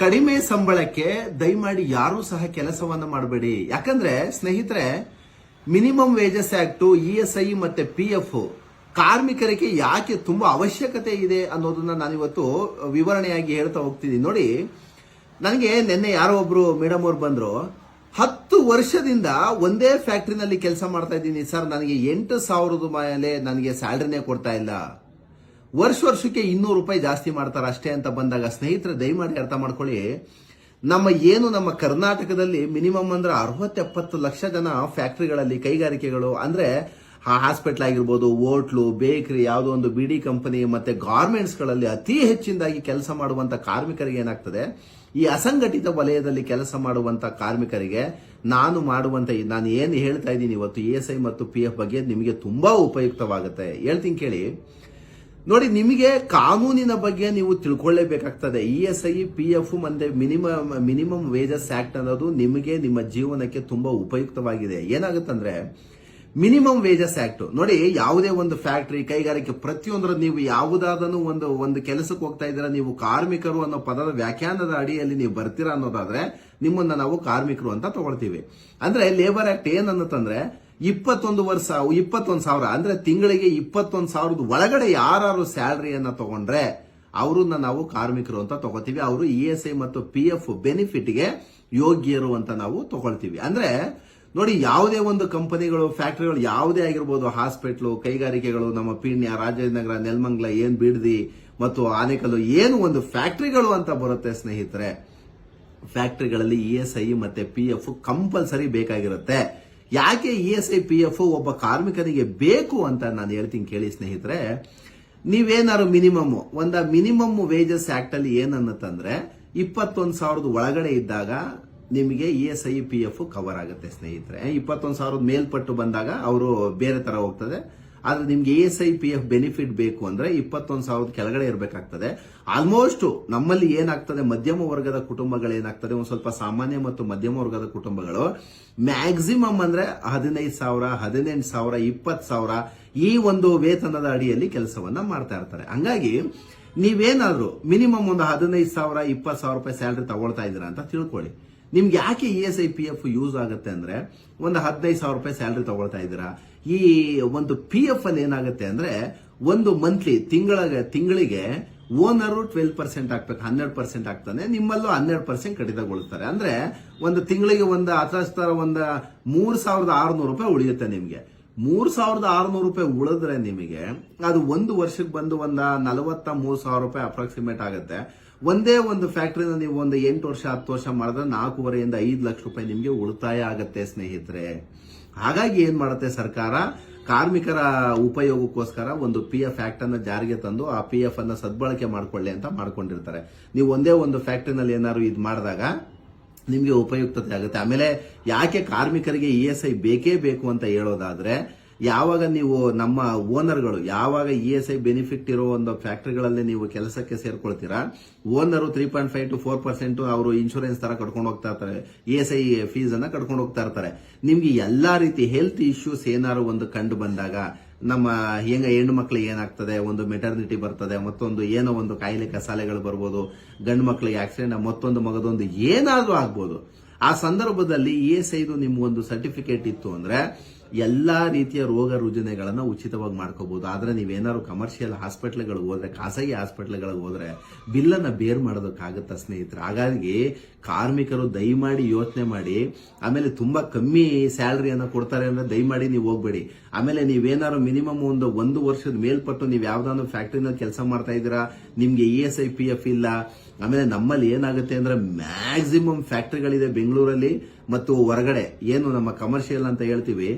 ಕಡಿಮೆ ಸಂಬಳಕ್ಕೆ ದಯಮಾಡಿ ಯಾರೂ ಸಹ ಕೆಲಸವನ್ನ ಮಾಡಬೇಡಿ. ಯಾಕಂದ್ರೆ ಸ್ನೇಹಿತರೆ, ಮಿನಿಮಮ್ ವೇಜಸ್ ಆಕ್ಟ್, ESI ಮತ್ತೆ PF ಕಾರ್ಮಿಕರಿಗೆ ಯಾಕೆ ತುಂಬಾ ಅವಶ್ಯಕತೆ ಇದೆ ಅನ್ನೋದನ್ನ ನಾನಿವತ್ತು ವಿವರಣೆಯಾಗಿ ಹೇಳ್ತಾ ಹೋಗ್ತೀನಿ. ನೋಡಿ, ನನಗೆ ನಿನ್ನೆ ಯಾರೋ ಒಬ್ರು ಮೇಡಮ್ ಅವ್ರು ಬಂದ್ರು, 10 ವರ್ಷದಿಂದ ಒಂದೇ ಫ್ಯಾಕ್ಟ್ರಿನಲ್ಲಿ ಕೆಲಸ ಮಾಡ್ತಾ ಇದ್ದೀನಿ ಸರ್, ನನಗೆ 8,000 ಮೇಲೆ ನನಗೆ ಸ್ಯಾಲರಿನೇ ಕೊಡ್ತಾ ಇಲ್ಲ, ವರ್ಷಕ್ಕೆ 200 ರೂಪಾಯಿ ಜಾಸ್ತಿ ಮಾಡ್ತಾರೆ ಅಷ್ಟೇ ಅಂತ ಬಂದಾಗ, ಸ್ನೇಹಿತರೆ ದಯಮಾಡಿ ಅರ್ಥ ಮಾಡ್ಕೊಳ್ಳಿ, ನಮ್ಮ ಕರ್ನಾಟಕದಲ್ಲಿ ಮಿನಿಮಮ್ ಅಂದ್ರೆ 60-70 ಲಕ್ಷ ಜನ ಫ್ಯಾಕ್ಟರಿಗಳಲ್ಲಿ, ಕೈಗಾರಿಕೆಗಳು ಅಂದ್ರೆ ಹಾಸ್ಪಿಟಲ್ ಆಗಿರ್ಬೋದು, ಹೋಟ್ಲು, ಬೇಕರಿ, ಯಾವುದೋ ಒಂದು ಬಿಡಿ ಕಂಪನಿ ಮತ್ತೆ ಗಾರ್ಮೆಂಟ್ಸ್ ಗಳಲ್ಲಿ ಅತಿ ಹೆಚ್ಚಿನದಾಗಿ ಕೆಲಸ ಮಾಡುವಂತ ಕಾರ್ಮಿಕರಿಗೆ ಏನಾಗ್ತದೆ, ಈ ಅಸಂಘಟಿತ ವಲಯದಲ್ಲಿ ಕೆಲಸ ಮಾಡುವಂತ ಕಾರ್ಮಿಕರಿಗೆ ನಾನು ಏನು ಹೇಳ್ತಾ ಇದ್ದೀನಿ ಇವತ್ತು ESI ಮತ್ತು PF ಬಗ್ಗೆ ನಿಮಗೆ ತುಂಬಾ ಉಪಯುಕ್ತವಾಗುತ್ತೆ. ಹೇಳ್ತೀನಿ ಕೇಳಿ. ನೋಡಿ, ನಿಮಗೆ ಕಾನೂನಿನ ಬಗ್ಗೆ ನೀವು ತಿಳ್ಕೊಳ್ಳೇಬೇಕಾಗ್ತದೆ. ESI, PF ಮತ್ತೆ ಮಿನಿಮಮ್ ವೇಜಸ್ ಆಕ್ಟ್ ಅನ್ನೋದು ನಿಮಗೆ ನಿಮ್ಮ ಜೀವನಕ್ಕೆ ತುಂಬಾ ಉಪಯುಕ್ತವಾಗಿದೆ. ಏನಾಗುತ್ತಂದ್ರೆ, ಮಿನಿಮಮ್ ವೇಜಸ್ ಆಕ್ಟ್ ನೋಡಿ, ಯಾವುದೇ ಒಂದು ಫ್ಯಾಕ್ಟರಿ, ಕೈಗಾರಿಕೆ, ಪ್ರತಿಯೊಂದರ ನೀವು ಯಾವುದಾದನು ಒಂದು ಕೆಲಸಕ್ಕೆ ಹೋಗ್ತಾ ಇದ್ದೀರಾ, ನೀವು ಕಾರ್ಮಿಕರು ಅನ್ನೋ ಪದದ ವ್ಯಾಖ್ಯಾನದ ಅಡಿಯಲ್ಲಿ ನೀವು ಬರ್ತೀರಾ ಅನ್ನೋದಾದ್ರೆ ನಿಮ್ಮನ್ನ ನಾವು ಕಾರ್ಮಿಕರು ಅಂತ ತಗೊಳ್ತೀವಿ. ಅಂದ್ರೆ ಲೇಬರ್ ಆಕ್ಟ್ ಏನನ್ನತ್ತಂದ್ರೆ 21 ಸಾವಿರ ಅಂದ್ರೆ ತಿಂಗಳಿಗೆ 21,000 ಒಳಗಡೆ ಯಾರು ಸ್ಯಾಲರಿಯನ್ನ ತಗೊಂಡ್ರೆ ಅವ್ರನ್ನ ನಾವು ಕಾರ್ಮಿಕರು ಅಂತ ತಗೋತೀವಿ. ಅವರು ESI ಮತ್ತು PF ಬೆನಿಫಿಟ್ಗೆ ಯೋಗ್ಯರು ಅಂತ ನಾವು ತಗೊಳ್ತೀವಿ. ಅಂದ್ರೆ ನೋಡಿ, ಯಾವುದೇ ಒಂದು ಕಂಪನಿಗಳು, ಫ್ಯಾಕ್ಟರಿಗಳು ಯಾವುದೇ ಆಗಿರ್ಬೋದು, ಹಾಸ್ಪಿಟ್ಲು, ಕೈಗಾರಿಕೆಗಳು, ನಮ್ಮ ಪೀಣ್ಯ, ರಾಜನಗರ, ನೆಲಮಂಗಲ, ಬಿಡದಿ ಮತ್ತು ಆನೇಕಲ್ಲು, ಏನು ಒಂದು ಫ್ಯಾಕ್ಟರಿಗಳು ಅಂತ ಬರುತ್ತೆ ಸ್ನೇಹಿತರೆ, ಫ್ಯಾಕ್ಟರಿಗಳಲ್ಲಿ ESI ಮತ್ತೆ PF ಕಂಪಲ್ಸರಿ ಬೇಕಾಗಿರುತ್ತೆ. ಯಾಕೆ ESI PF ಒಬ್ಬ ಕಾರ್ಮಿಕನಿಗೆ ಬೇಕು ಅಂತ ನಾನು ಹೇಳ್ತೀನಿ ಕೇಳಿ ಸ್ನೇಹಿತರೆ. ನೀವೇನಾದ್ರು ಮಿನಿಮಮ್ ವೇಜಸ್ ಆಕ್ಟ್ ಅಲ್ಲಿ ಏನನ್ನತ್ತಂದ್ರೆ 21,000 ಒಳಗಡೆ ಇದ್ದಾಗ ನಿಮಗೆ ESI PF ಕವರ್ ಆಗುತ್ತೆ ಸ್ನೇಹಿತರೆ. 21,000 ಮೇಲ್ಪಟ್ಟು ಬಂದಾಗ ಅವರು ಬೇರೆ ತರ ಹೋಗ್ತದೆ. ಆದ್ರೆ ನಿಮ್ಗೆ ESI PF ಬೆನಿಫಿಟ್ ಬೇಕು ಅಂದ್ರೆ 21,000 ಕೆಳಗಡೆ ಇರಬೇಕಾಗ್ತದೆ. ಆಲ್ಮೋಸ್ಟ್ ನಮ್ಮಲ್ಲಿ ಏನಾಗ್ತದೆ, ಮಧ್ಯಮ ವರ್ಗದ ಕುಟುಂಬಗಳು ಏನಾಗ್ತದೆ, ಒಂದು ಸ್ವಲ್ಪ ಸಾಮಾನ್ಯ ಮತ್ತು ಮಧ್ಯಮ ವರ್ಗದ ಕುಟುಂಬಗಳು ಮ್ಯಾಕ್ಸಿಮಮ್ ಅಂದ್ರೆ 15,000, 18,000, 20,000 ಈ ಒಂದು ವೇತನದ ಅಡಿಯಲ್ಲಿ ಕೆಲಸವನ್ನ ಮಾಡ್ತಾ ಇರ್ತಾರೆ. ಹಂಗಾಗಿ ನೀವೇನಾದ್ರೂ ಮಿನಿಮಮ್ ಒಂದು 15,000, 20,000 ರೂಪಾಯಿ ಸ್ಯಾಲರಿ ತಗೊಳ್ತಾ ಇದ್ದೀರಾ ಅಂತ ತಿಳ್ಕೊಳ್ಳಿ. ನಿಮ್ಗೆ ಯಾಕೆ ESI PF ಯೂಸ್ ಆಗುತ್ತೆ ಅಂದ್ರೆ, ಒಂದು 15,000 ರೂಪಾಯಿ ಸ್ಯಾಲರಿ ತಗೊಳ್ತಾ ಇದ್ದೀರಾ, ಈ ಒಂದು PF ಅಲ್ಲಿ ಏನಾಗುತ್ತೆ ಅಂದ್ರೆ, ಒಂದು ಮಂತ್ಲಿ ತಿಂಗಳಿಗೆ ಓನರು 12% ಹಾಕ್ಬೇಕು, 12% ಆಗ್ತಾನೆ, ನಿಮ್ಮಲ್ಲೂ 12% ಕಡಿತಗೊಳ್ತಾರೆ. ಅಂದ್ರೆ ಒಂದು ತಿಂಗಳಿಗೆ ಒಂದು 3,600 ರೂಪಾಯಿ ಉಳಿಯುತ್ತೆ ನಿಮ್ಗೆ. 3,600 ರೂಪಾಯಿ ಉಳಿದ್ರೆ ನಿಮಗೆ ಅದು ಒಂದು ವರ್ಷಕ್ಕೆ ಬಂದು 43,000 ರೂಪಾಯಿ ಅಪ್ರಾಕ್ಸಿಮೇಟ್ ಆಗುತ್ತೆ. ಒಂದೇ ಒಂದು ಫ್ಯಾಕ್ಟರಿನ ನೀವು ಒಂದು 8 ವರ್ಷ 10 ವರ್ಷ ಮಾಡಿದ್ರೆ 4.5 5 ಲಕ್ಷ ರೂಪಾಯಿ ನಿಮಗೆ ಉಳಿತಾಯ ಆಗತ್ತೆ ಸ್ನೇಹಿತರೆ. ಹಾಗಾಗಿ ಏನ್ ಮಾಡುತ್ತೆ ಸರ್ಕಾರ, ಕಾರ್ಮಿಕರ ಉಪಯೋಗಕ್ಕೋಸ್ಕರ ಒಂದು PF ಆಕ್ಟ್ ಅನ್ನ ಜಾರಿಗೆ ತಂದು ಆ PF ಅನ್ನ ಸದ್ಬಳಕೆ ಮಾಡ್ಕೊಳ್ಳಿ ಅಂತ ಮಾಡ್ಕೊಂಡಿರ್ತಾರೆ. ನೀವು ಒಂದೇ ಒಂದು ಫ್ಯಾಕ್ಟರಿನಲ್ಲಿ ಏನಾದ್ರು ಇದು ಮಾಡಿದಾಗ ನಿಮ್ಗೆ ಉಪಯುಕ್ತತೆ ಆಗುತ್ತೆ. ಆಮೇಲೆ ಯಾಕೆ ಕಾರ್ಮಿಕರಿಗೆ ESI ಬೇಕೇ ಬೇಕು ಅಂತ ಹೇಳೋದಾದ್ರೆ, ಯಾವಾಗ ನೀವು ನಮ್ಮ ಓನರ್ಗಳು ಯಾವಾಗ ESI ಬೆನಿಫಿಟ್ ಇರೋ ಒಂದು ಫ್ಯಾಕ್ಟರಿಗಳಲ್ಲಿ ನೀವು ಕೆಲಸಕ್ಕೆ ಸೇರ್ಕೊಳ್ತೀರಾ, ಓನರು 3.5 to 4% ಅವರು ಇನ್ಶೂರೆನ್ಸ್ ತರ ಕಟ್ಕೊಂಡು ಹೋಗ್ತಾ ಇರ್ತಾರೆ, ESI ಫೀಸ್ ಅನ್ನ ಕಟ್ಕೊಂಡು ಹೋಗ್ತಾ ಇರ್ತಾರೆ. ನಿಮ್ಗೆ ಎಲ್ಲಾ ರೀತಿ ಹೆಲ್ತ್ ಇಶ್ಯೂಸ್ ಏನಾದ್ರು ಒಂದು ಕಂಡು ಬಂದಾಗ, ನಮ್ಮ ಹೆಣ್ಣು ಮಕ್ಳಿಗೆ ಏನಾಗ್ತದೆ, ಒಂದು ಮೆಟರ್ನಿಟಿ ಬರ್ತದೆ, ಮತ್ತೊಂದು ಏನೋ ಒಂದು ಕಾಯಿಲೆ ಕಸಾಲೆಗಳು ಬರ್ಬೋದು, ಗಂಡು ಮಕ್ಳಿಗೆ ಆಕ್ಸಿಡೆಂಟ್, ಮತ್ತೊಂದು ಮಗದೊಂದು ಏನಾದ್ರೂ ಆಗ್ಬೋದು. ಆ ಸಂದರ್ಭದಲ್ಲಿ ESI ನಿಮ್ಗೊಂದು ಸರ್ಟಿಫಿಕೇಟ್ ಇತ್ತು ಅಂದ್ರೆ ಎಲ್ಲಾ ರೀತಿಯ ರೋಗ ರುಜಿನಗಳನ್ನ ಉಚಿತವಾಗಿ ಮಾಡ್ಕೋಬಹುದು. ಆದ್ರೆ ನೀವೇನಾದ್ರು ಕಮರ್ಷಿಯಲ್ ಹಾಸ್ಪಿಟಲ್ಗಳಿಗೆ ಹೋದ್ರೆ, ಖಾಸಗಿ ಹಾಸ್ಪಿಟಲ್ಗಳಿಗೆ ಹೋದ್ರೆ ಬಿಲ್ಲನ್ನ ಬೇರ್ ಮಾಡೋದಕ್ಕಾಗತ್ತ ಸ್ನೇಹಿತರೆ. ಹಾಗಾಗಿ ಕಾರ್ಮಿಕರು ದಯಮಾಡಿ ಯೋಚನೆ ಮಾಡಿ. ಆಮೇಲೆ ತುಂಬಾ ಕಮ್ಮಿ ಸ್ಯಾಲರಿಯನ್ನ ಕೊಡ್ತಾರೆ ಅಂದ್ರೆ ದಯಮಾಡಿ ನೀವು ಹೋಗ್ಬೇಡಿ. ಆಮೇಲೆ ನೀವೇನಾದ್ರು ಮಿನಿಮಮ್ ಒಂದು ವರ್ಷದ ಮೇಲ್ಪಟ್ಟು ನೀವು ಯಾವ್ದಾದ್ರು ಫ್ಯಾಕ್ಟರಿನಲ್ಲಿ ಕೆಲಸ ಮಾಡ್ತಾ ಇದ್ದೀರಾ, ನಿಮ್ಗೆ ESI PF ಇಲ್ಲ. ಆಮೇಲೆ ನಮ್ಮಲ್ಲಿ ಏನಾಗುತ್ತೆ ಅಂದ್ರೆ ಮ್ಯಾಕ್ಸಿಮಮ್ ಫ್ಯಾಕ್ಟರಿಗಳಿದೆ ಬೆಂಗಳೂರಲ್ಲಿ ಮತ್ತು ಹೊರಗಡೆ, ಏನು ನಮ್ಮ ಕಮರ್ಷಿಯಲ್ ಅಂತ ಹೇಳ್ತೀವಿ,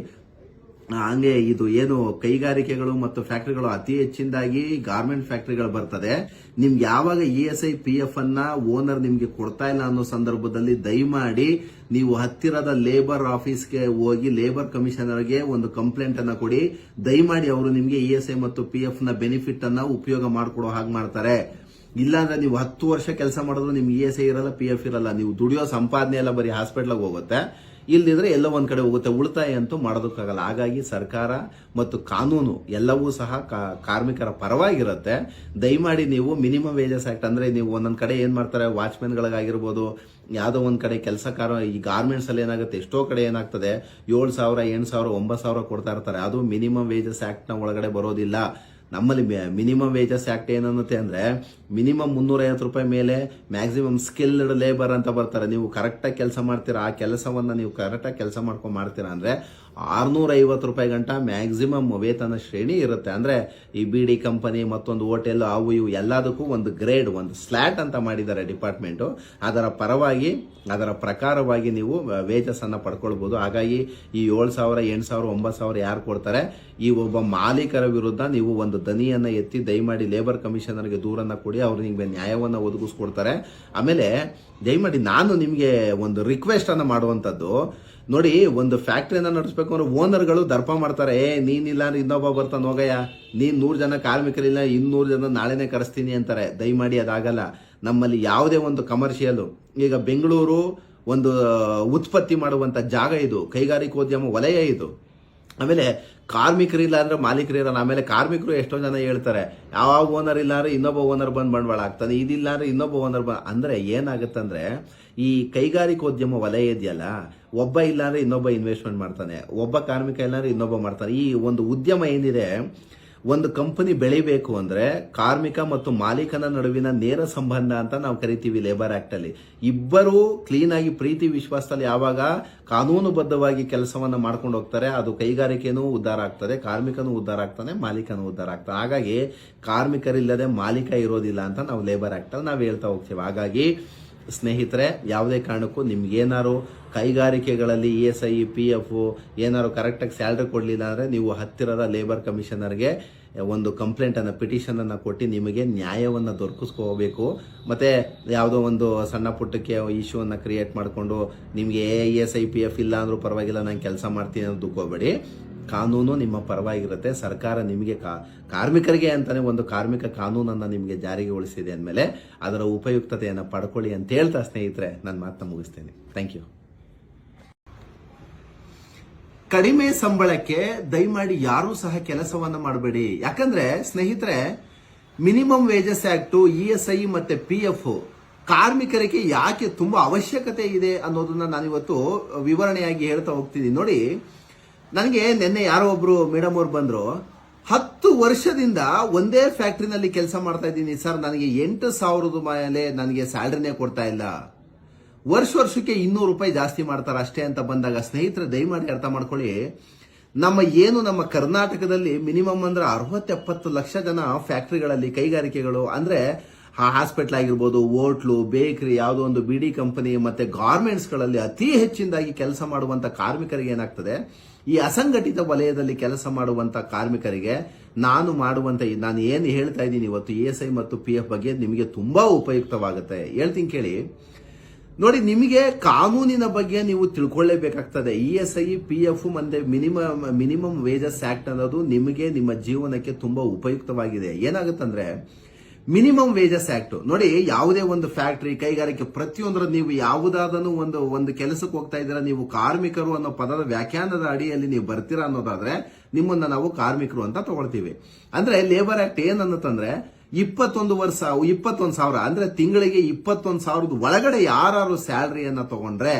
ಹಂಗೆ ಇದು ಏನು ಕೈಗಾರಿಕೆಗಳು ಮತ್ತು ಫ್ಯಾಕ್ಟರಿಗಳು ಅತಿ ಹೆಚ್ಚಿನದಾಗಿ ಗಾರ್ಮೆಂಟ್ ಫ್ಯಾಕ್ಟರಿಗಳು ಬರ್ತದೆ. ನಿಮ್ಗೆ ಯಾವಾಗ ESI PF ಅನ್ನ ಓನರ್ ನಿಮ್ಗೆ ಕೊಡ್ತಾ ಇಲ್ಲ ಅನ್ನೋ ಸಂದರ್ಭದಲ್ಲಿ ದಯಮಾಡಿ ನೀವು ಹತ್ತಿರದ ಲೇಬರ್ ಆಫೀಸ್ಗೆ ಹೋಗಿ ಲೇಬರ್ ಕಮಿಷನರ್ಗೆ ಒಂದು ಕಂಪ್ಲೇಂಟ್ ಅನ್ನ ಕೊಡಿ. ದಯಮಾಡಿ ಅವರು ನಿಮ್ಗೆ ESI ಮತ್ತು PF ನ ಬೆನಿಫಿಟ್ ಅನ್ನ ಉಪಯೋಗ ಮಾಡಿಕೊಡೋ ಹಾಗೆ ಮಾಡ್ತಾರೆ. ಇಲ್ಲಾಂದ್ರೆ ನೀವು 10 ವರ್ಷ ಕೆಲಸ ಮಾಡಿದ್ರು ನಿಮ್ಗೆ ESI ಇರಲ್ಲ, PF ಇರಲ್ಲ. ನೀವು ದುಡಿಯೋ ಸಂಪಾದನೆ ಎಲ್ಲ ಬರೀ ಹಾಸ್ಪಿಟ್ಲಿಗೆ ಹೋಗುತ್ತೆ. ಇಲ್ದಿದ್ರೆ ಎಲ್ಲೋ ಒಂದ್ ಕಡೆ ಹೋಗುತ್ತೆ. ಉಳಿತಾಯ ಅಂತೂ ಮಾಡೋದಕ್ಕಾಗಲ್ಲ. ಹಾಗಾಗಿ ಸರ್ಕಾರ ಮತ್ತು ಕಾನೂನು ಎಲ್ಲವೂ ಸಹ ಕಾರ್ಮಿಕರ ಪರವಾಗಿರುತ್ತೆ. ದಯಮಾಡಿ ನೀವು ಮಿನಿಮಮ್ ವೇಜಸ್ ಆಕ್ಟ್ ಅಂದ್ರೆ ನೀವು ಒಂದೊಂದ್ ಕಡೆ ಏನ್ ಮಾಡ್ತಾರೆ, ವಾಚ್ಮೆನ್ಗಳಿಗಾಗಿರ್ಬೋದು, ಯಾವುದೋ ಒಂದ್ ಕಡೆ ಕೆಲಸಕಾರ ಈ ಗಾರ್ಮೆಂಟ್ಸ್ ಅಲ್ಲಿ ಏನಾಗುತ್ತೆ, ಎಷ್ಟೋ ಕಡೆ ಏನಾಗ್ತದೆ 7,000, 8,000, 9,000 ಕೊಡ್ತಾ ಇರ್ತಾರೆ. ಅದು ಮಿನಿಮಮ್ ವೇಜಸ್ ಆಕ್ಟ್ ನ ಒಳಗಡೆ ಬರೋದಿಲ್ಲ. ನಮ್ಮಲ್ಲಿ ಮಿನಿಮಮ್ ವೇಜಸ್ ಆಕ್ಟ್ ಏನನ್ನುತ್ತೆ ಅಂದ್ರೆ ಮಿನಿಮಮ್ 350 ರೂಪಾಯಿ ಮೇಲೆ ಮ್ಯಾಕ್ಸಿಮಮ್ ಸ್ಕಿಲ್ಡ್ ಲೇಬರ್ ಅಂತ ಬರ್ತಾರೆ. ನೀವು ಕರೆಕ್ಟಾಗಿ ಕೆಲಸ ಮಾಡ್ತೀರಾ, ಆ ಕೆಲಸವನ್ನ ನೀವು ಕರೆಕ್ಟಾಗಿ ಕೆಲಸ ಮಾಡ್ಕೊಂಡು ಮಾಡ್ತೀರಾ ಅಂದ್ರೆ 650 ರೂಪಾಯಿ ಗಂಟ ಮ್ಯಾಕ್ಸಿಮಮ್ ವೇತನ ಶ್ರೇಣಿ ಇರುತ್ತೆ. ಅಂದ್ರೆ ಈ ಬಿಡಿ ಕಂಪನಿ ಮತ್ತೊಂದು ಹೋಟೆಲ್ ಅವು ಇವು ಎಲ್ಲದಕ್ಕೂ ಒಂದು ಗ್ರೇಡ್, ಒಂದು ಸ್ಲಾಟ್ ಅಂತ ಮಾಡಿದ್ದಾರೆ ಡಿಪಾರ್ಟ್ಮೆಂಟ್. ಅದರ ಪ್ರಕಾರವಾಗಿ ನೀವು ವೇಜಸ್ ಅನ್ನ ಪಡ್ಕೊಳ್ಬಹುದು. ಹಾಗಾಗಿ ಈ 7,000, 8,000, 9,000 ಯಾರು ಕೊಡ್ತಾರೆ, ಈ ಒಬ್ಬ ಮಾಲೀಕರ ವಿರುದ್ಧ ನೀವು ಒಂದು ದನಿಯನ್ನ ಎತ್ತಿ ದಯಮಾಡಿ ಲೇಬರ್ ಕಮಿಷನರ್ಗೆ ದೂರನ್ನ ಕೊಡಿ. ಅವ್ರು ನಿಮ್ಗೆ ನ್ಯಾಯವನ್ನ ಒದಗಿಸ್ಕೊಡ್ತಾರೆ. ಆಮೇಲೆ ದಯಮಾಡಿ ನಾನು ನಿಮ್ಗೆ ಒಂದು ರಿಕ್ವೆಸ್ಟ್ ಅನ್ನ ಮಾಡುವಂತದ್ದು, ನೋಡಿ, ಒಂದು ಫ್ಯಾಕ್ಟ್ರಿಯನ್ನ ನಡೆಸಬೇಕು ಅಂದ್ರೆ ಓನರ್ಗಳು ದರ್ಪ ಮಾಡ್ತಾರೆ. ನೀನಿಲ್ಲ ಅಂದ್ರೆ ಇನ್ನೊಬ್ಬ ಬರ್ತಾನೆ, ಹೋಗಯ್ಯ, ನೀನ್ 100 ಜನ ಕಾರ್ಮಿಕರಿಲ್ಲ, 200 ಜನ ನಾಳೆನೆ ಕರೆಸ್ತೀನಿ ಅಂತಾರೆ. ದಯಮಾಡಿ ಅದಾಗಲ್ಲ. ನಮ್ಮಲ್ಲಿ ಯಾವುದೇ ಒಂದು ಕಮರ್ಷಿಯಲ್, ಈಗ ಬೆಂಗಳೂರು ಒಂದು ಉತ್ಪತ್ತಿ ಮಾಡುವಂತ ಜಾಗ, ಇದು ಕೈಗಾರಿಕೋದ್ಯಮ ವಲಯ ಇದು. ಆಮೇಲೆ ಕಾರ್ಮಿಕರಿಲ್ಲ ಅಂದ್ರೆ ಮಾಲೀಕರಿರಲ್ಲ. ಆಮೇಲೆ ಕಾರ್ಮಿಕರು ಎಷ್ಟೋ ಜನ ಹೇಳ್ತಾರೆ, ಯಾವ ಓನರ್ ಇಲ್ಲ ಅಂದ್ರೆ ಇನ್ನೊಬ್ಬ ಓನರ್ ಬಂದ್ ಬಂಡವಾಳ ಆಗ್ತಾನೆ, ಇದಿಲ್ಲ ಅಂದ್ರೆ ಇನ್ನೊಬ್ಬ ಓನರ್ ಅಂದ್ರೆ ಏನಾಗುತ್ತಂದ್ರೆ ಈ ಕೈಗಾರಿಕೋದ್ಯಮ ವಲಯ ಇದೆಯಲ್ಲ, ಒಬ್ಬ ಇಲ್ಲ ಅಂದ್ರೆ ಇನ್ನೊಬ್ಬ ಇನ್ವೆಸ್ಟ್ಮೆಂಟ್ ಮಾಡ್ತಾನೆ, ಒಬ್ಬ ಕಾರ್ಮಿಕ ಇಲ್ಲ ಅಂದ್ರೆ ಇನ್ನೊಬ್ಬ ಮಾಡ್ತಾನೆ. ಈ ಒಂದು ಉದ್ಯಮ ಏನಿದೆ, ಒಂದು ಕಂಪನಿ ಬೆಳಿಬೇಕು ಅಂದ್ರೆ ಕಾರ್ಮಿಕ ಮತ್ತು ಮಾಲೀಕನ ನಡುವಿನ ನೇರ ಸಂಬಂಧ ಅಂತ ನಾವು ಕರಿತೀವಿ ಲೇಬರ್ ಆಕ್ಟ್ ಅಲ್ಲಿ. ಇಬ್ಬರು ಕ್ಲೀನ್ ಆಗಿ ಪ್ರೀತಿ ವಿಶ್ವಾಸದಲ್ಲಿ ಯಾವಾಗ ಕಾನೂನುಬದ್ಧವಾಗಿ ಕೆಲಸವನ್ನ ಮಾಡ್ಕೊಂಡು ಹೋಗ್ತಾರೆ, ಅದು ಕೈಗಾರಿಕೆನೂ ಉದ್ಧಾರ ಆಗ್ತದೆ, ಕಾರ್ಮಿಕನೂ ಉದ್ಧಾರ ಆಗ್ತಾನೆ, ಮಾಲೀಕನೂ ಉದ್ಧಾರ ಆಗ್ತಾನೆ. ಹಾಗಾಗಿ ಕಾರ್ಮಿಕರಿಲ್ಲದೆ ಮಾಲೀಕ ಇರೋದಿಲ್ಲ ಅಂತ ನಾವು ಲೇಬರ್ ಆಕ್ಟ್ ಅಲ್ಲಿ ನಾವು ಹೇಳ್ತಾ ಹೋಗ್ತೀವಿ. ಹಾಗಾಗಿ ಸ್ನೇಹಿತರೆ, ಯಾವುದೇ ಕಾರಣಕ್ಕೂ ನಿಮ್ಗೇನಾರು ಕೈಗಾರಿಕೆಗಳಲ್ಲಿ ESI, PF ಏನಾದ್ರು ಕರೆಕ್ಟಾಗಿ ಸ್ಯಾಲ್ರಿ ಕೊಡಲಿಲ್ಲ ಅಂದರೆ ನೀವು ಹತ್ತಿರದ ಲೇಬರ್ ಕಮಿಷನರ್ಗೆ ಒಂದು ಕಂಪ್ಲೇಂಟ್ ಅನ್ನ, ಪಿಟಿಷನ್ ಅನ್ನ ಕೊಟ್ಟು ನಿಮಗೆ ನ್ಯಾಯವನ್ನು ದೊರಕಿಸ್ಕೋಬೇಕು. ಮತ್ತೆ ಯಾವುದೋ ಒಂದು ಸಣ್ಣ ಪುಟ್ಟಕ್ಕೆ ಇಶ್ಯೂ ಅನ್ನ ಕ್ರಿಯೇಟ್ ಮಾಡಿಕೊಂಡು ನಿಮಗೆ ESI, PF ಇಲ್ಲ ಅಂದ್ರೂ ಪರವಾಗಿಲ್ಲ, ನಾನು ಕೆಲಸ ಮಾಡ್ತೀನಿ ಅನ್ನೋದು ದುಃಖೋಬೇಡಿ. ಕಾನೂನು ನಿಮ್ಮ ಪರವಾಗಿರುತ್ತೆ. ಸರ್ಕಾರ ನಿಮಗೆ ಕಾರ್ಮಿಕರಿಗೆ ಅಂತಾನೆ ಒಂದು ಕಾರ್ಮಿಕ ಕಾನೂನನ್ನ ನಿಮಗೆ ಜಾರಿಗೊಳಿಸಿದೆ ಅಂದಮೇಲೆ ಅದರ ಉಪಯುಕ್ತತೆಯನ್ನು ಪಡ್ಕೊಳ್ಳಿ ಅಂತ ಹೇಳ್ತಾ ಸ್ನೇಹಿತರೆ ನನ್ನ ಮಾತನ್ನ ಮುಗಿಸ್ತೇನೆ. Thank you. ಕಡಿಮೆ ಸಂಬಳಕ್ಕೆ ದಯಮಾಡಿ ಯಾರೂ ಸಹ ಕೆಲಸವನ್ನ ಮಾಡಬೇಡಿ. ಯಾಕಂದ್ರೆ ಸ್ನೇಹಿತರೆ, ಮಿನಿಮಮ್ ವೇಜಸ್ ಆಕ್ಟ್, ESI ಮತ್ತೆ PF ಕಾರ್ಮಿಕರಿಗೆ ಯಾಕೆ ತುಂಬಾ ಅವಶ್ಯಕತೆ ಇದೆ ಅನ್ನೋದನ್ನ ನಾನಿವತ್ತು ವಿವರಣೆಯಾಗಿ ಹೇಳ್ತಾ ಹೋಗ್ತೀನಿ. ನೋಡಿ, ನನಗೆ ನಿನ್ನೆ ಯಾರೋ ಒಬ್ರು ಮೇಡಮ್ ಅವ್ರು ಬಂದ್ರು, 10 ವರ್ಷದಿಂದ ಒಂದೇ ಫ್ಯಾಕ್ಟ್ರಿನಲ್ಲಿ ಕೆಲಸ ಮಾಡ್ತಾ ಇದ್ದೀನಿ ಸರ್, ನನಗೆ 8,000 ಮೇಲೆ ನನಗೆ ಸ್ಯಾಲರಿನೇ ಕೊಡ್ತಾ ಇಲ್ಲ, ವರ್ಷಕ್ಕೆ 200 ರೂಪಾಯಿ ಜಾಸ್ತಿ ಮಾಡ್ತಾರೆ ಅಷ್ಟೇ ಅಂತ ಬಂದಾಗ, ಸ್ನೇಹಿತರೆ ದಯಮಾಡಿ ಅರ್ಥ ಮಾಡ್ಕೊಳ್ಳಿ, ನಮ್ಮ ಕರ್ನಾಟಕದಲ್ಲಿ ಮಿನಿಮಮ್ ಅಂದ್ರೆ 60-70 ಲಕ್ಷ ಜನ ಫ್ಯಾಕ್ಟ್ರಿಗಳಲ್ಲಿ, ಕೈಗಾರಿಕೆಗಳು ಅಂದ್ರೆ ಹಾಸ್ಪಿಟಲ್ ಆಗಿರ್ಬೋದು, ಹೋಟ್ಲು, ಬೇಕರಿ, ಯಾವುದೋ ಒಂದು ಬಿಡಿ ಕಂಪನಿ ಮತ್ತೆ ಗಾರ್ಮೆಂಟ್ಸ್ ಗಳಲ್ಲಿ ಅತಿ ಹೆಚ್ಚಿನದಾಗಿ ಕೆಲಸ ಮಾಡುವಂತ ಕಾರ್ಮಿಕರಿಗೆ ಏನಾಗ್ತದೆ, ಈ ಅಸಂಘಟಿತ ವಲಯದಲ್ಲಿ ಕೆಲಸ ಮಾಡುವಂತ ಕಾರ್ಮಿಕರಿಗೆ ನಾನು ಏನು ಹೇಳ್ತಾ ಇದ್ದೀನಿ ಇವತ್ತು ESI ಮತ್ತು PF ಬಗ್ಗೆ ನಿಮಗೆ ತುಂಬಾ ಉಪಯುಕ್ತವಾಗುತ್ತೆ. ಹೇಳ್ತೀನಿ ಕೇಳಿ. ನೋಡಿ, ನಿಮಗೆ ಕಾನೂನಿನ ಬಗ್ಗೆ ನೀವು ತಿಳ್ಕೊಳ್ಳೇಬೇಕಾಗ್ತದೆ. ESI, PF ಮತ್ತೆ ಮಿನಿಮಮ್ ವೇಜಸ್ ಆಕ್ಟ್ ಅನ್ನೋದು ನಿಮಗೆ ನಿಮ್ಮ ಜೀವನಕ್ಕೆ ತುಂಬಾ ಉಪಯುಕ್ತವಾಗಿದೆ. ಏನಾಗುತ್ತಂದ್ರೆ ಮಿನಿಮಮ್ ವೇಜಸ್ ಆಕ್ಟ್ ನೋಡಿ, ಯಾವುದೇ ಒಂದು ಫ್ಯಾಕ್ಟರಿ, ಕೈಗಾರಿಕೆ, ಪ್ರತಿಯೊಂದರ ನೀವು ಯಾವುದಾದನು ಒಂದು ಕೆಲಸಕ್ಕೆ ಹೋಗ್ತಾ ಇದ್ದೀರಾ, ನೀವು ಕಾರ್ಮಿಕರು ಅನ್ನೋ ಪದದ ವ್ಯಾಖ್ಯಾನದ ಅಡಿಯಲ್ಲಿ ನೀವು ಬರ್ತೀರಾ ಅನ್ನೋದಾದ್ರೆ ನಿಮ್ಮನ್ನ ನಾವು ಕಾರ್ಮಿಕರು ಅಂತ ತಗೊಳ್ತೀವಿ. ಅಂದ್ರೆ ಲೇಬರ್ ಆಕ್ಟ್ ಏನನ್ನತ್ತಂದ್ರೆ 21,000 ಅಂದ್ರೆ ತಿಂಗಳಿಗೆ 21,000 ಒಳಗಡೆ ಯಾರು ಸ್ಯಾಲರಿಯನ್ನ ತಗೊಂಡ್ರೆ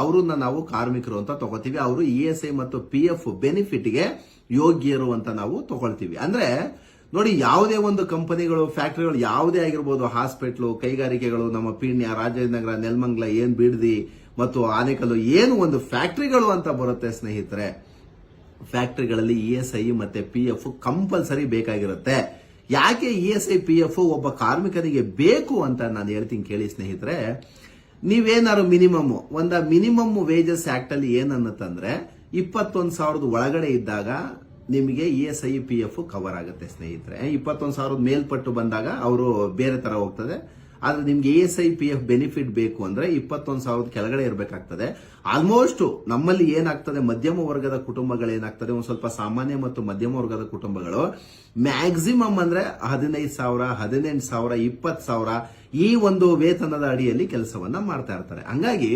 ಅವರನ್ನ ನಾವು ಕಾರ್ಮಿಕರು ಅಂತ ತಗೋತೀವಿ. ಅವರು ESI ಮತ್ತು PF ಬೆನಿಫಿಟ್ಗೆ ಯೋಗ್ಯರು ಅಂತ ನಾವು ತಗೊಳ್ತೀವಿ. ಅಂದ್ರೆ ನೋಡಿ, ಯಾವುದೇ ಒಂದು ಕಂಪನಿಗಳು, ಫ್ಯಾಕ್ಟರಿಗಳು ಯಾವುದೇ ಆಗಿರ್ಬೋದು, ಹಾಸ್ಪಿಟ್ಲು, ಕೈಗಾರಿಕೆಗಳು, ನಮ್ಮ ಪೀಣ್ಯ, ರಾಜನಗರ, ನೆಲಮಂಗಲ, ಬಿಡದಿ ಮತ್ತು ಆನೇಕಲ್ಲು, ಏನು ಒಂದು ಫ್ಯಾಕ್ಟರಿಗಳು ಅಂತ ಬರುತ್ತೆ ಸ್ನೇಹಿತರೆ, ಫ್ಯಾಕ್ಟರಿಗಳಲ್ಲಿ ESI ಮತ್ತೆ PF ಕಂಪಲ್ಸರಿ ಬೇಕಾಗಿರುತ್ತೆ. ಯಾಕೆ ESI, PF ಒಬ್ಬ ಕಾರ್ಮಿಕನಿಗೆ ಬೇಕು ಅಂತ ನಾನು ಹೇಳ್ತೀನಿ ಕೇಳಿ ಸ್ನೇಹಿತರೆ. ನೀವೇನಾದ್ರು ಮಿನಿಮಮ್ ವೇಜಸ್ ಆಕ್ಟ್ ಅಲ್ಲಿ ಏನನ್ನತ್ತಂದ್ರೆ 21,000 ಒಳಗಡೆ ಇದ್ದಾಗ ನಿಮಗೆ ESI, PF ಕವರ್ ಆಗುತ್ತೆ ಸ್ನೇಹಿತರೆ. 21,000 ಮೇಲ್ಪಟ್ಟು ಬಂದಾಗ ಅವರು ಬೇರೆ ತರ ಹೋಗ್ತದೆ. ಆದ್ರೆ ನಿಮ್ಗೆ ESI, PF ಬೆನಿಫಿಟ್ ಬೇಕು ಅಂದ್ರೆ 21,000 ಕೆಳಗಡೆ ಇರಬೇಕಾಗ್ತದೆ. ಆಲ್ಮೋಸ್ಟ್ ನಮ್ಮಲ್ಲಿ ಏನಾಗ್ತದೆ, ಮಧ್ಯಮ ವರ್ಗದ ಕುಟುಂಬಗಳೇನಾಗ್ತದೆ, ಒಂದು ಸ್ವಲ್ಪ ಸಾಮಾನ್ಯ ಮತ್ತು ಮಧ್ಯಮ ವರ್ಗದ ಕುಟುಂಬಗಳು ಮ್ಯಾಕ್ಸಿಮಮ್ ಅಂದ್ರೆ 15,000, 18,000, 20,000 ಈ ಒಂದು ವೇತನದ ಅಡಿಯಲ್ಲಿ ಕೆಲಸವನ್ನ ಮಾಡ್ತಾ ಇರ್ತಾರೆ. ಹಂಗಾಗಿ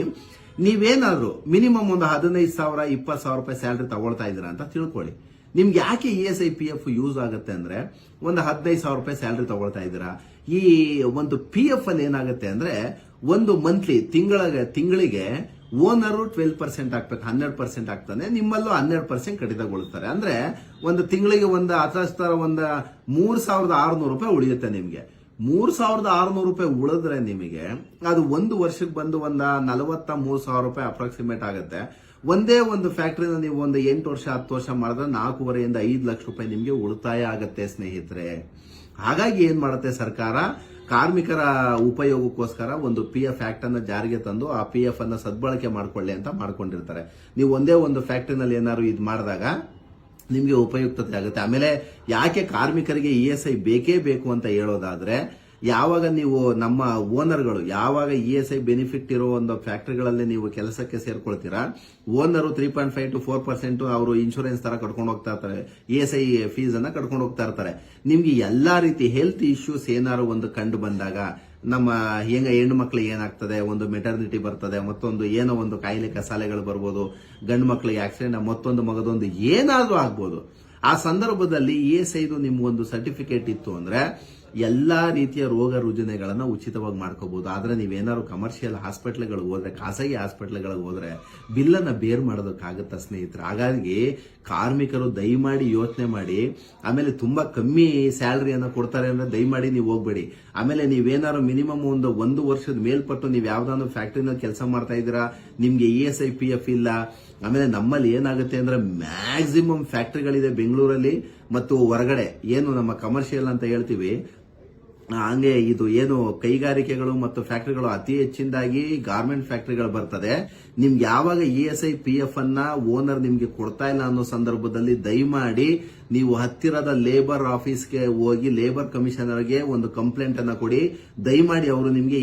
ನೀವೇನಾದ್ರೂ ಮಿನಿಮಮ್ ಒಂದು 15,000 20,000 ರೂಪಾಯಿ ಸ್ಯಾಲರಿ ತಗೊಳ್ತಾ ಇದ್ದೀರಾ ಅಂತ ತಿಳ್ಕೊಳ್ಳಿ. ನಿಮ್ಗೆ ಯಾಕೆ ESI PF ಯೂಸ್ ಆಗುತ್ತೆ ಅಂದ್ರೆ, ಒಂದು 15,000 ರೂಪಾಯಿ ಸ್ಯಾಲರಿ ತಗೊಳ್ತಾ ಇದ್ದೀರಾ, ಈ ಒಂದು PF ಅಲ್ಲಿ ಏನಾಗುತ್ತೆ ಅಂದ್ರೆ ಒಂದು ಮಂತ್ಲಿ ತಿಂಗಳಿಗೆ ಓನರು 12% ಹಾಕ್ಬೇಕು, 12% ಆಗ್ತಾನೆ, ನಿಮ್ಮಲ್ಲೂ 12% ಕಡಿತಗೊಳ್ತಾರೆ. ಅಂದ್ರೆ ಒಂದು ತಿಂಗಳಿಗೆ ಒಂದು ಹತ್ರ ಒಂದು 3,600 ರೂಪಾಯಿ ಉಳಿಯುತ್ತೆ ನಿಮ್ಗೆ. 3,600 ರೂಪಾಯಿ ಉಳಿದ್ರೆ ನಿಮಗೆ ಅದು ಒಂದು ವರ್ಷಕ್ಕೆ ಬಂದು ಒಂದು 43,000 ರೂಪಾಯಿ ಅಪ್ರಾಕ್ಸಿಮೇಟ್ ಆಗುತ್ತೆ. ಒಂದೇ ಒಂದು ಫ್ಯಾಕ್ಟ್ರಿನ ನೀವು ಒಂದು 8 ವರ್ಷ 10 ವರ್ಷ ಮಾಡಿದ್ರೆ 4.5 5 ಲಕ್ಷ ರೂಪಾಯಿ ನಿಮಗೆ ಉಳಿತಾಯ ಆಗತ್ತೆ ಸ್ನೇಹಿತರೆ. ಹಾಗಾಗಿ ಏನ್ ಮಾಡುತ್ತೆ ಸರ್ಕಾರ, ಕಾರ್ಮಿಕರ ಉಪಯೋಗಕ್ಕೋಸ್ಕರ ಒಂದು PF ಆಕ್ಟ್ ಅನ್ನ ಜಾರಿಗೆ ತಂದು ಆ PF ಅನ್ನ ಸದ್ಬಳಕೆ ಮಾಡ್ಕೊಳ್ಳಿ ಅಂತ ಮಾಡ್ಕೊಂಡಿರ್ತಾರೆ. ನೀವು ಒಂದೇ ಒಂದು ಫ್ಯಾಕ್ಟ್ರಿನಲ್ಲಿ ಏನಾದ್ರು ಇದು ಮಾಡಿದಾಗ ನಿಮ್ಗೆ ಉಪಯುಕ್ತತೆ ಆಗುತ್ತೆ. ಆಮೇಲೆ ಯಾಕೆ ಕಾರ್ಮಿಕರಿಗೆ ESI ಬೇಕೇ ಬೇಕು ಅಂತ ಹೇಳೋದಾದ್ರೆ, ಯಾವಾಗ ನೀವು ನಮ್ಮ ಓನರ್ಗಳು ಯಾವಾಗ ESI ಬೆನಿಫಿಟ್ ಇರೋ ಒಂದು ಫ್ಯಾಕ್ಟರಿಗಳಲ್ಲಿ ನೀವು ಕೆಲಸಕ್ಕೆ ಸೇರ್ಕೊಳ್ತೀರಾ, ಓನರು 3.5 to 4% ಅವರು ಇನ್ಶೂರೆನ್ಸ್ ತರ ಕಟ್ಕೊಂಡು ಹೋಗ್ತಾ ಇರ್ತಾರೆ, ESI ಫೀಸ್ ಅನ್ನ ಕಟ್ಕೊಂಡು ಹೋಗ್ತಾ ಇರ್ತಾರೆ. ನಿಮ್ಗೆ ಎಲ್ಲಾ ರೀತಿ ಹೆಲ್ತ್ ಇಶ್ಯೂಸ್ ಏನಾದ್ರು ಒಂದು ಕಂಡು ಬಂದಾಗ, ನಮ್ಮ ಹೆಣ್ಣು ಮಕ್ಳಿಗೆ ಏನಾಗ್ತದೆ, ಒಂದು ಮೆಟರ್ನಿಟಿ ಬರ್ತದೆ, ಮತ್ತೊಂದು ಏನೋ ಒಂದು ಕಾಯಿಲೆ ಕಸಾಲೆಗಳು ಬರ್ಬೋದು, ಗಂಡು ಮಕ್ಳಿಗೆ ಆಕ್ಸಿಡೆಂಟ್, ಮತ್ತೊಂದು ಮಗದೊಂದು ಏನಾದ್ರೂ ಆಗ್ಬೋದು. ಆ ಸಂದರ್ಭದಲ್ಲಿ ESI ನಿಮ್ಗೊಂದು ಸರ್ಟಿಫಿಕೇಟ್ ಇತ್ತು ಅಂದ್ರೆ ಎಲ್ಲಾ ರೀತಿಯ ರೋಗ ರುಜಿನಗಳನ್ನ ಉಚಿತವಾಗಿ ಮಾಡ್ಕೋಬಹುದು. ಆದ್ರೆ ನೀವೇನಾದ್ರು ಕಮರ್ಷಿಯಲ್ ಹಾಸ್ಪಿಟಲ್ಗಳಿಗೆ ಹೋದ್ರೆ, ಖಾಸಗಿ ಹಾಸ್ಪಿಟಲ್ಗಳಿಗೆ ಹೋದ್ರೆ ಬಿಲ್ಲನ್ನ ಬೇರ್ ಮಾಡೋದಕ್ಕಾಗತ್ತ ಸ್ನೇಹಿತರೆ. ಹಾಗಾಗಿ ಕಾರ್ಮಿಕರು ದಯಮಾಡಿ ಯೋಚನೆ ಮಾಡಿ. ಆಮೇಲೆ ತುಂಬಾ ಕಮ್ಮಿ ಸ್ಯಾಲರಿಯನ್ನ ಕೊಡ್ತಾರೆ ಅಂದ್ರೆ ದಯಮಾಡಿ ನೀವು ಹೋಗ್ಬೇಡಿ. ಆಮೇಲೆ ನೀವೇನಾದ್ರು ಮಿನಿಮಮ್ ಒಂದು ವರ್ಷದ ಮೇಲ್ಪಟ್ಟು ನೀವು ಯಾವ್ದಾದ್ರು ಫ್ಯಾಕ್ಟ್ರಿನಲ್ಲಿ ಕೆಲಸ ಮಾಡ್ತಾ ಇದ್ದೀರಾ, ನಿಮ್ಗೆ ESI PF ಇಲ್ಲ. ಆಮೇಲೆ ನಮ್ಮಲ್ಲಿ ಏನಾಗುತ್ತೆ ಅಂದ್ರೆ ಮ್ಯಾಕ್ಸಿಮಮ್ ಫ್ಯಾಕ್ಟ್ರಿಗಳಿದೆ ಬೆಂಗಳೂರಲ್ಲಿ ಮತ್ತು ಹೊರಗಡೆ, ಏನು ನಮ್ಮ ಕಮರ್ಷಿಯಲ್ ಅಂತ ಹೇಳ್ತೀವಿ, ಹಂಗೆ ಇದು ಏನು ಕೈಗಾರಿಕೆಗಳು ಮತ್ತು ಫ್ಯಾಕ್ಟರಿಗಳು ಅತಿ ಹೆಚ್ಚಿನದಾಗಿ ಗಾರ್ಮೆಂಟ್ ಫ್ಯಾಕ್ಟರಿಗಳು ಬರ್ತದೆ. ನಿಮ್ಗೆ ಯಾವಾಗ ESI PF ಅನ್ನ ಓನರ್ ನಿಮ್ಗೆ ಕೊಡ್ತಾ ಇಲ್ಲ ಅನ್ನೋ ಸಂದರ್ಭದಲ್ಲಿ ದಯಮಾಡಿ ನೀವು ಹತ್ತಿರದ ಲೇಬರ್ ಆಫೀಸ್ಗೆ ಹೋಗಿ ಲೇಬರ್ ಕಮಿಷನರ್ಗೆ ಒಂದು ಕಂಪ್ಲೇಂಟ್ ಅನ್ನ ಕೊಡಿ. ದಯಮಾಡಿ ಅವರು ನಿಮ್ಗೆ